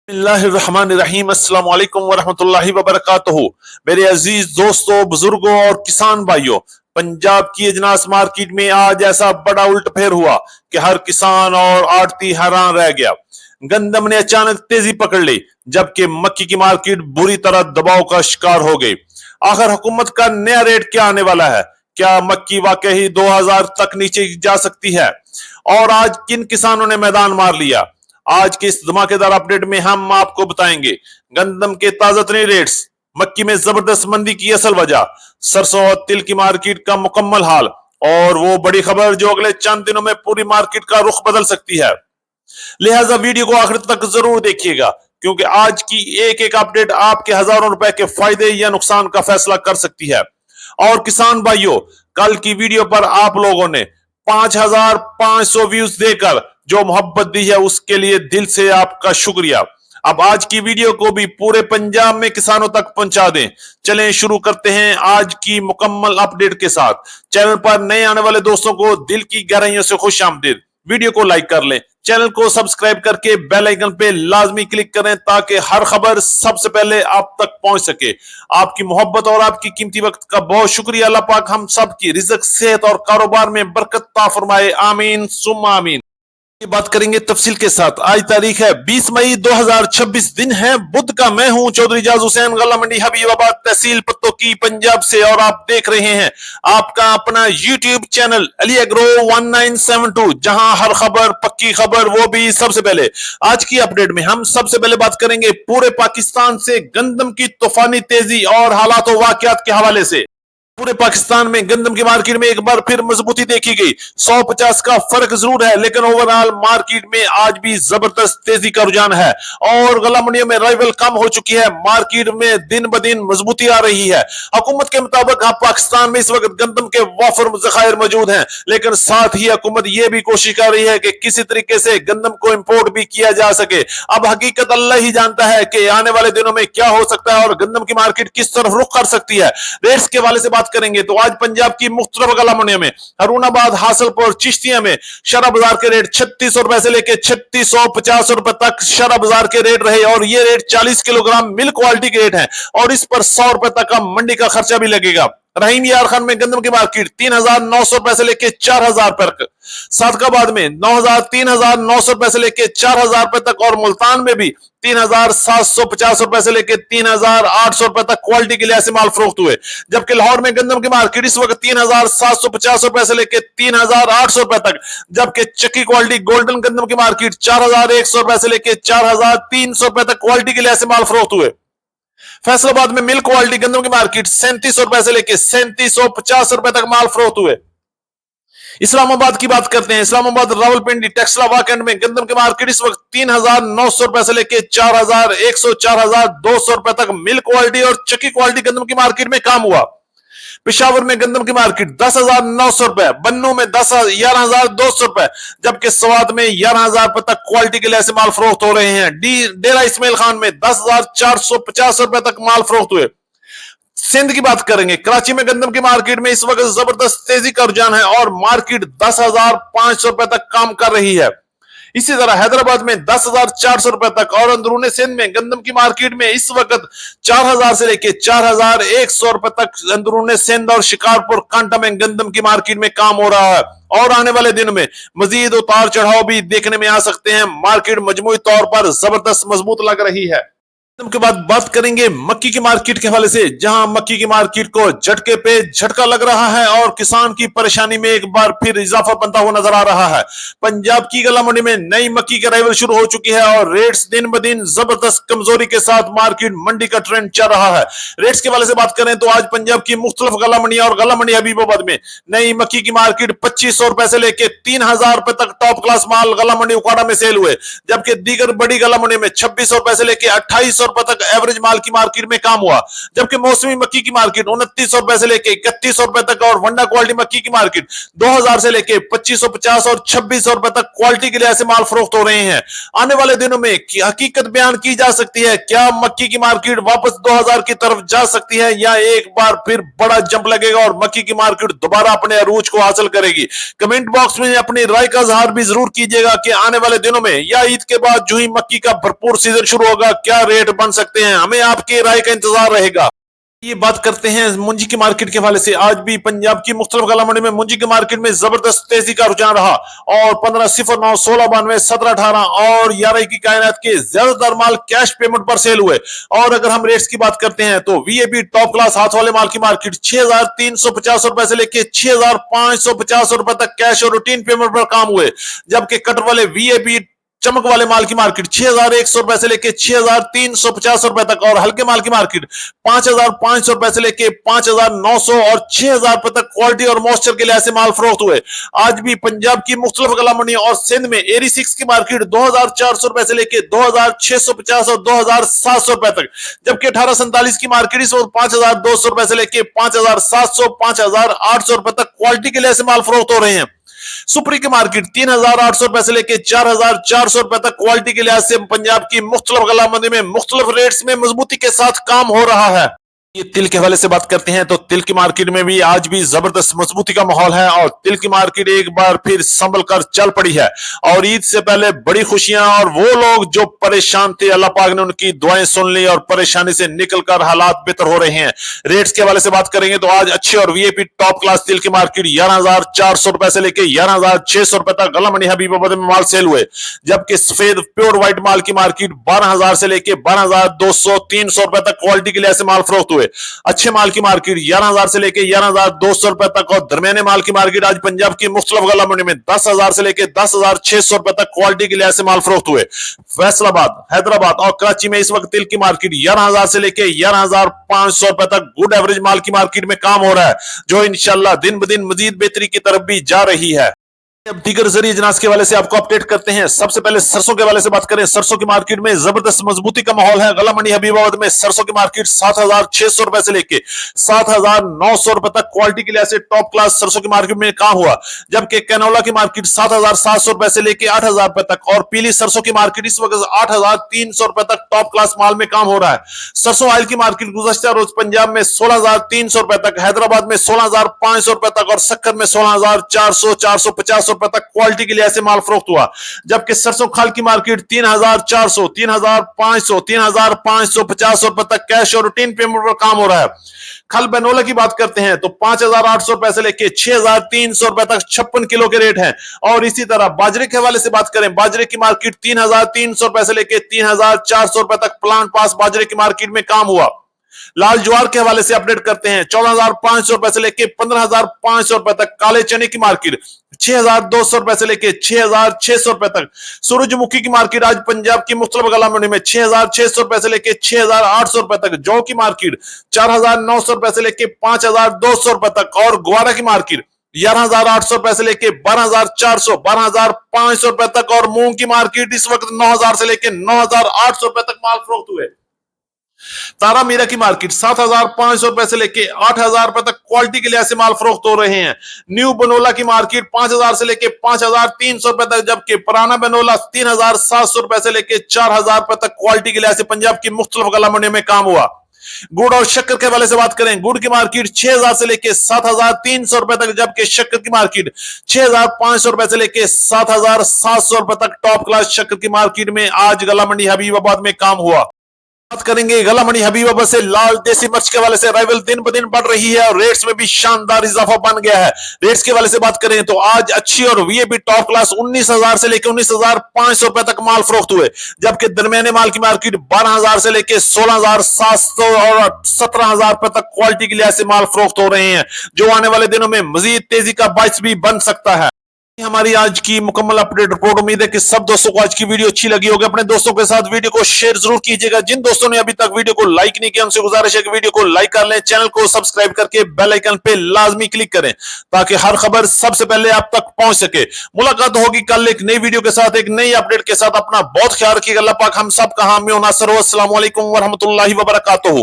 बिस्मिल्लाहिर्रहमानिर्रहीम अस्सलाम वालेकुम वरहमतुल्लाहि वबरकातुहू। मेरे अजीज दोस्तों, बुजुर्गों और किसान भाइयों, पंजाब की अजनास मार्केट में आज ऐसा बड़ा उल्टफेर हुआ कि हर किसान और आड़ती हैरान रह गया। गंदम ने अचानक तेजी पकड़ ली, जबकि मक्की की मार्केट बुरी तरह दबाव का शिकार हो गई। आखिर हुकूमत का नया रेट क्या आने वाला है? क्या मक्की वाकई 2000 तक नीचे जा सकती है? और आज किन किसानों ने मैदान मार लिया? आज के इस धमाकेदार अपडेट में हम आपको बताएंगे गंदम के ताजा तरीन रेट्स, मक्की में जबरदस्त मंदी की असल वजह, सरसों और तिल की मार्केट का मुकम्मल हाल और वो बड़ी खबर जो अगले चंद दिनों में पूरी मार्केट का रुख बदल सकती है। लिहाजा वीडियो को आखिर तक जरूर देखिएगा, क्योंकि आज की एक एक अपडेट आपके हजारों रुपए के फायदे या नुकसान का फैसला कर सकती है। और किसान भाइयों, कल की वीडियो पर आप लोगों ने 5500 व्यूज देकर जो मोहब्बत दी है, उसके लिए दिल से आपका शुक्रिया। अब आज की वीडियो को भी पूरे पंजाब में किसानों तक पहुंचा दें। चलें शुरू करते हैं आज की मुकम्मल अपडेट के साथ। चैनल पर नए आने वाले दोस्तों को दिल की गहराइयों से खुश आमदीद। वीडियो को लाइक कर लें, चैनल को सब्सक्राइब करके बेल आइकन पे लाजमी क्लिक करें ताकि हर खबर सबसे पहले आप तक पहुंच सके। आपकी मोहब्बत और आपकी कीमती वक्त का बहुत शुक्रिया। अल्लाह पाक हम सब की रिज़्क, सेहत और कारोबार में बरकत ता फरमाए, आमीन सुम्मा आमीन। बात करेंगे तफसील के साथ। आज तारीख है 20 मई 2026, दिन है बुध का। मैं हूं चौधरी इजाज हुसैन, गला मंडी हबीबाबाद, तहसील पत्तो की, पंजाब से, और आप देख रहे हैं आपका अपना यूट्यूब चैनल अली एग्रो 1972, जहां हर खबर पक्की खबर, वो भी सबसे पहले। आज की अपडेट में हम सबसे पहले बात करेंगे पूरे पाकिस्तान से गंदम की तूफानी तेजी और हालात वाकयात के हवाले से। पूरे पाकिस्तान में गंदम की मार्केट में एक बार फिर मजबूती देखी गई। 150 का फर्क जरूर है, लेकिन ओवरऑल मार्केट में आज भी जबरदस्त तेजी का रुझान है और गला मंडियों में राइवल कम हो चुकी है। मार्केट में दिन ब दिन मजबूती आ रही है। हुकूमत के मुताबिक पाकिस्तान में इस वक्त गंदम के वाफर जखायर मौजूद हैं, लेकिन साथ ही हुकूमत यह भी कोशिश कर रही है कि किसी तरीके से गंदम को इंपोर्ट भी किया जा सके। अब हकीकत अल्लाह ही जानता है कि आने वाले दिनों में क्या हो सकता है और गंदम की मार्केट किस तरफ रुख कर सकती है। रेट्स के वाले से बात करेंगे तो आज पंजाब की मुख्तलिफ गला मंडियों में हरूनाबाद, हासिलपुर, चिश्तिया में शरा बाजार के रेट 3600 रुपए से लेकर 3650 रुपए तक शरा बाजार के रेट रहे और ये रेट 40 किलोग्राम मिल्क क्वालिटी के रेट है और इस पर 100 रुपए तक का मंडी का खर्चा भी लगेगा। रहीम यार खान में गंदम की मार्केट 3900 रुपए से लेकर 4000 तक, सादकाबाद में 3900 रुपए से लेकर 4000 रुपए तक और मुल्तान में भी 3750 रुपए से लेकर 3800 रुपए तक क्वालिटी के लिहाज से माल फरोख्त हुए। जबकि लाहौर में गंदम की मार्केट इस वक्त 3750 रुपए से लेकर 3800 रुपए तक, जबकि चक्की क्वालिटी गोल्डन गंदम की मार्केट 4100 रुपए से लेकर 4300 रुपए तक क्वालिटी के लिहाज से माल फरोख्त हुए। फैसलाबाद में मिल्क क्वालिटी गंदम की मार्केट 3700 रुपए से लेकर 3750 रुपए तक माल फरोख्त हुए। इस्लामाबाद की बात करते हैं। इस्लामाबाद, रावलपिंडी, टेक्सला, वाकंड में गंदम की मार्केट इस वक्त 3900 रुपए से लेकर 4100 4200 रुपए तक मिल्क क्वालिटी और चक्की क्वालिटी गंदम की मार्केट में काम हुआ। पिशावर में गंदम की मार्केट 10,900 रुपए, बन्नू में 11,200 रुपए, जबकि स्वात में 11,000 रुपए तक क्वालिटी के लिहाज से माल फरोख्त हो रहे हैं। डेरा इस्माइल खान में 10,450 रुपए तक माल फरोख्त हुए। सिंध की बात करेंगे। कराची में गंदम की मार्केट में इस वक्त जबरदस्त तेजी का रुझान है और मार्केट 10,500 रुपए तक काम कर रही है। इसी तरह हैदराबाद में 10,400 रुपए तक और अंदरूनी सिंध में गंदम की मार्केट में इस वक्त 4,000 से लेकर 4,100 रुपए तक अंदरूनी सिंध और शिकारपुर, कांटा में गंदम की मार्केट में काम हो रहा है और आने वाले दिनों में मजीद उतार चढ़ाव भी देखने में आ सकते हैं। मार्केट मजमूई तौर पर जबरदस्त मजबूत लग रही है। के बाद बात करेंगे मक्की की मार्केट के हवाले से, जहां मक्की की मार्केट को झटके पे झटका लग रहा है और किसान की परेशानी में एक बार फिर इजाफा बनता हुआ नजर आ रहा है। पंजाब की गला मंडी में नई मक्की की अराइवल शुरू हो चुकी है और रेट्स दिन ब दिन जबरदस्त कमजोरी के साथ मार्केट मंडी का ट्रेंड चल रहा है। रेट्स के हवाले से बात करें तो आज पंजाब की मुख्तलिफ गला मंडी और गला मंडी हबीबाबाद में नई मक्की की मार्केट 2500 रुपए से लेकर 3000 रुपए तक टॉप क्लास माल गला मंडी उकाड़ा में सेल हुए, जबकि दीगर बड़ी गला मंडी में 2600 रुपए से लेकर 2800 रुपए तक एवरेज माल की मार्केट में काम हुआ, जबकि मौसमी मक्की की मार्केट 2900 रुपए से लेके 3100 रुपए तक और वंडा क्वालिटी मक्की की मार्केट 2000 से लेके 2550 और 2600 रुपए तक क्वालिटी के लिहाज से माल फरोख्त हो रहे हैं। आने वाले दिनों में हकीकत बयान की जा सकती है, क्या मक्की की मार्केट वापस 2000 की तरफ जा सकती है या एक बार फिर बड़ा जंप लगेगा और मक्की की मार्केट दोबारा अपने अरूज को हासिल करेगी। कमेंट बॉक्स में अपनी राय का इजहार भी जरूर कीजिएगा कि आने वाले दिनों में या ईद के बाद जो ही मक्की का भरपूर सीजन शुरू होगा क्या रेट बन सकते हैं, हमें आपकी राय का इंतजार रहेगा। ये बात करते हैं मुंजी की मार्केट के हवाले से। आज भी पंजाब की मुख्तलिफ गला मंडी में मुंजी की मार्केट में जबरदस्त तेजी का रुझान रहा और 1509, 1692, 1718 और 11 की कायनात के ज्यादातर माल कैश पेमेंट पर सेल हुए। और अगर हम रेट्स की बात करते हैं तो वीएपी टॉप क्लास हाथ वाले माल की मार्केट 6350 रुपए से लेकर 6550 रुपए तक कैश और रूटीन पेमेंट पर काम हुए, जबकि कटर वाले वीएपी चमक वाले माल की मार्केट 6100 रुपए से लेके 6350 रुपए तक और हल्के माल की मार्केट 5500 रुपए से लेके 5900 और 6000 रुपए तक क्वालिटी और मॉइस्चर के लिहाज से माल फरोख्त हुए। आज भी पंजाब की मुख्तलिफ गला मंडी और सिंध में एरी 6 की मार्केट 2400 रुपए से लेके 2650 और 2700 रुपए तक, जबकि 1847 की मार्केट इस वक्त 5200 रुपए से लेके 5700, 5800 रुपए तक क्वालिटी के लिहाज से माल फरोख्त हो रहे हैं। सुपरी की मार्केट 3800 रुपए से लेकर 4400 रुपए तक क्वालिटी के लिहाज से पंजाब की मुख्तलिफ गला मंडी में मुख्तलिफ रेट्स में मजबूती के साथ काम हो रहा है। ये तिल के हवाले से बात करते हैं तो तिल की मार्केट में भी आज भी जबरदस्त मजबूती का माहौल है और तिल की मार्केट एक बार फिर संभल कर चल पड़ी है और ईद से पहले बड़ी खुशियां और वो लोग जो परेशान थे अल्लाह पाक ने उनकी दुआएं सुन ली और परेशानी से निकलकर हालात बेहतर हो रहे हैं। रेट्स के हवाले से बात करेंगे तो आज अच्छे और वीआईपी टॉप क्लास तिल की मार्केट 11400 रुपए से लेकर 11600 रुपए तक गला मंडी हबीबाबाद में माल सेल हुए, जबकि सफेद प्योर व्हाइट माल की मार्केट 12000 से लेकर 12200, 300 रुपए तक क्वालिटी के लिहाज से माल फरोख्त हुए। अच्छे माल की मार्केट 11000 से लेकर 11200 रुपए तक और दरमियाने माल की मार्केट आज पंजाब की मुख्तलिफ गला मंडी में 10000 से लेकर 10600 रुपए तक क्वालिटी के लिहाज से माल फरोख्त हुए। फैसलाबाद, हैदराबाद और कराची में इस वक्त तिल की मार्केट 11000 से लेकर 11500 रुपए तक गुड एवरेज माल की मार्केट में काम हो रहा है, जो इंशाल्लाह दिन ब दिन मजीद बेहतरी की तरफ भी जा रही है। अब दीगर जरिए जनास के वाले से आपको अपडेट करते हैं। सबसे पहले सरसों के वाले से बात करें। सरसों की मार्केट में जबरदस्त मजबूती का माहौल है। गला मंडी हबीबाबाद में सरसों की मार्केट 7600 रुपए से लेके 7900 रुपए तक क्वालिटी के लिहाज से टॉप क्लास सरसों की मार्केट में काम हुआ, जबकि कैनोला की मार्केट 7700 रुपए से लेके 8000 रुपए तक और पीली सरसों की मार्केट इस वक्त 8300 रुपए तक टॉप क्लास माल में काम हो रहा है। सरसों ऑयल की मार्केट गुज़श्ता रोज पंजाब में 16300 रुपए तक, हैदराबाद में 16500 रुपए तक और सक्कर में 16400, 450 रुपए तक क्वालिटी के लिहाज से माल फरोख्त हुआ, जबकि सरसों खाल की मार्केट 3400, 3500, 3550 रुपए तक कैश और रूटीन पेमेंट पर काम हो रहा है। खल बेनोला की बात करते हैं तो 5800 रुपए से लेके 6300 रुपए तक 56 किलो के रेट हैं। और इसी तरह बाजरे के हवाले से बात करें, बाजरे की मार्केट 3300 रुपए से लेके 3400 रुपए तक प्लांट पास बाजरे की मार्केट में काम हुआ। लाल ज्वार के हवाले से अपडेट करते हैं 14500 रुपए से लेके 15500 रुपए तक। काले चने की मार्केट 6200 रुपए से लेके 6600 रुपए तक। सूरजमुखी की मार्केट आज पंजाब की मुख्तलिफ गला मंडी में 6600 रुपए से लेके 6800 रुपए तक। जौ की मार्केट 4900 रुपए से लेके 5200 रुपए तक और ग्वारा की मार्केट 11800 रुपए से लेके 12400, 12500 रुपए तक और मूंग की मार्केट इस वक्त 9000 से लेके 9800 रुपए तक माल फरोख्त हुए। तारा मीरा की मार्केट 7500 रुपए से लेके 8000 रुपए तक क्वालिटी के लिहाज से माल फरोख्त हो रहे हैं। न्यू बनोला की मार्केट 5000 से लेके 5300 रुपए तक, जबकि पुराना बनोला 3700 रुपए से लेके 4000 रुपए तक क्वालिटी के लिहाज से पंजाब की मुख्तलिफ गला मंडी में काम हुआ। गुड़ और शक्कर के हवाले से बात करें, गुड़ की मार्केट 6000 से लेके 7300 रुपए तक, जबकि शक्कर की मार्केट 6500 रुपए से लेके 7700 रुपए तक टॉप क्लास शक्कर की मार्केट में आज गला मंडी हबीबाबाद में काम हुआ। बात करेंगे गला मंडी हबीबाबाद से लाल देसी मिर्च के वाले से। अराइवल दिन ब दिन बढ़ रही है और रेट्स में भी शानदार इजाफा बन गया है। रेट्स के वाले से बात करें तो आज अच्छी और वीआईपी टॉप क्लास 19000 से लेकर 19500 रुपए तक माल फरोख्त हुए, जबकि दरमियाने माल की मार्केट 12000 से लेकर 16700 और 17000 रुपए तक क्वालिटी के लिहाज से माल फरोख्त हो रहे हैं, जो आने वाले दिनों में मजीद तेजी का बाइस भी बन सकता है। हमारी आज की मुकम्मल अपडेट रिपोर्ट। उम्मीद है कि सब दोस्तों को आज की वीडियो अच्छी लगी होगी। अपने दोस्तों के साथ वीडियो को शेयर जरूर कीजिएगा। जिन दोस्तों ने अभी तक वीडियो को लाइक नहीं किया उनसे गुजारिश है कि वीडियो को लाइक कर लें, चैनल को सब्सक्राइब करके बेल आइकन पे लाजमी क्लिक करें ताकि हर खबर सबसे पहले आप तक पहुंच सके। मुलाकात होगी कल एक नई वीडियो के साथ, एक नई अपडेट के साथ। अपना बहुत ख्याल रखिएगा। अल्लाह पाक हम सब का हामी और नासर हो। अस्सलाम वालेकुम व रहमतुल्लाहि व बरकातहू।